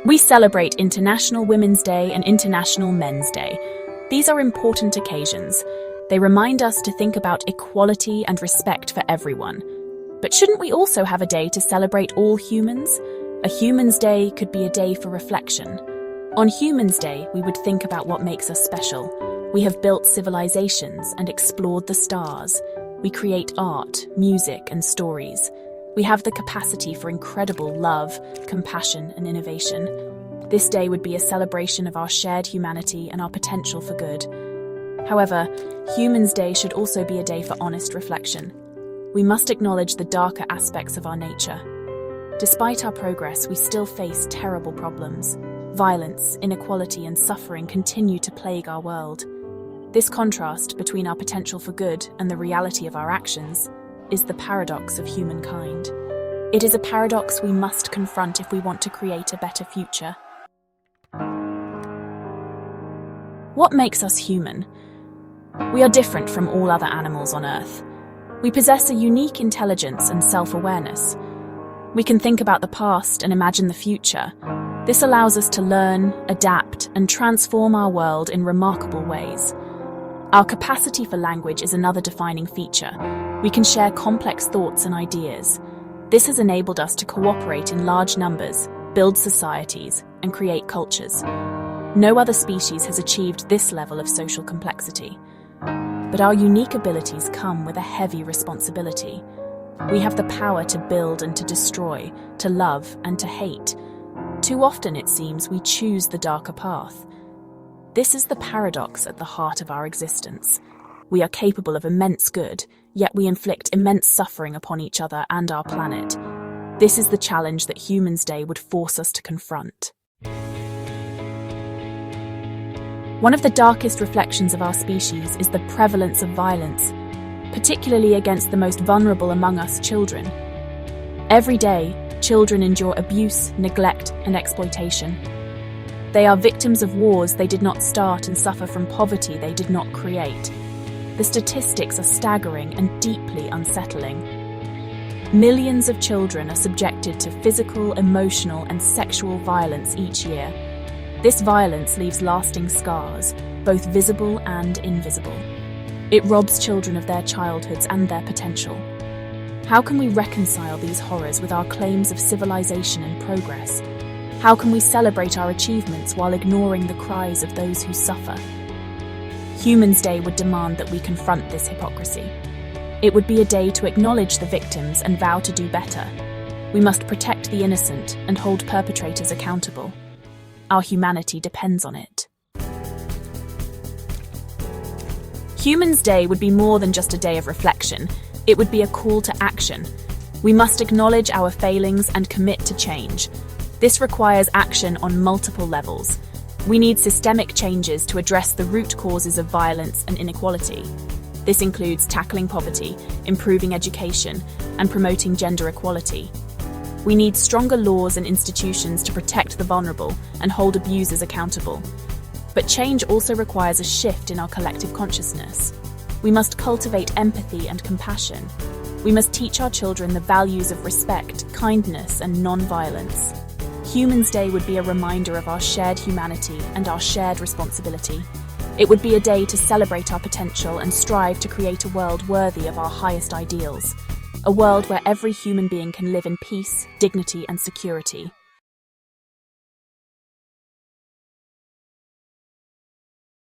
We celebrate International Women's Day and International Men's Day. These are important occasions. They remind us to think about equality and respect for everyone. But shouldn't we also have a day to celebrate all humans? A Humans Day could be a day for reflection. On Humans Day, we would think about what makes us special. We have built civilizations and explored the stars. We create art, music, and stories. We have the capacity for incredible love, compassion, and innovation. This day would be a celebration of our shared humanity and our potential for good. However, Humans Day should also be a day for honest reflection. We must acknowledge the darker aspects of our nature. Despite our progress, we still face terrible problems. Violence, inequality, and suffering continue to plague our world. This contrast between our potential for good and the reality of our actions is the paradox of humankind. It is a paradox we must confront if we want to create a better future. What makes us human? We are different from all other animals on Earth. We possess a unique intelligence and self-awareness. We can think about the past and imagine the future. This allows us to learn, adapt, and transform our world in remarkable ways. Our capacity for language is another defining feature. We can share complex thoughts and ideas. This has enabled us to cooperate in large numbers, build societies, and create cultures. No other species has achieved this level of social complexity. But our unique abilities come with a heavy responsibility. We have the power to build and to destroy, to love and to hate. Too often, it seems, we choose the darker path. This is the paradox at the heart of our existence. We are capable of immense good, yet we inflict immense suffering upon each other and our planet. This is the challenge that Humans Day would force us to confront. One of the darkest reflections of our species is the prevalence of violence, particularly against the most vulnerable among us, children. Every day, children endure abuse, neglect, and exploitation. They are victims of wars they did not start and suffer from poverty they did not create. The statistics are staggering and deeply unsettling. Millions of children are subjected to physical, emotional, and sexual violence each year. This violence leaves lasting scars, both visible and invisible. It robs children of their childhoods and their potential. How can we reconcile these horrors with our claims of civilization and progress? How can we celebrate our achievements while ignoring the cries of those who suffer? Humans Day would demand that we confront this hypocrisy. It would be a day to acknowledge the victims and vow to do better. We must protect the innocent and hold perpetrators accountable. Our humanity depends on it. Humans Day would be more than just a day of reflection. It would be a call to action. We must acknowledge our failings and commit to change. This requires action on multiple levels. We need systemic changes to address the root causes of violence and inequality. This includes tackling poverty, improving education, and promoting gender equality. We need stronger laws and institutions to protect the vulnerable and hold abusers accountable. But change also requires a shift in our collective consciousness. We must cultivate empathy and compassion. We must teach our children the values of respect, kindness, and non-violence. Humans Day would be a reminder of our shared humanity and our shared responsibility. It would be a day to celebrate our potential and strive to create a world worthy of our highest ideals. A world where every human being can live in peace, dignity, and security.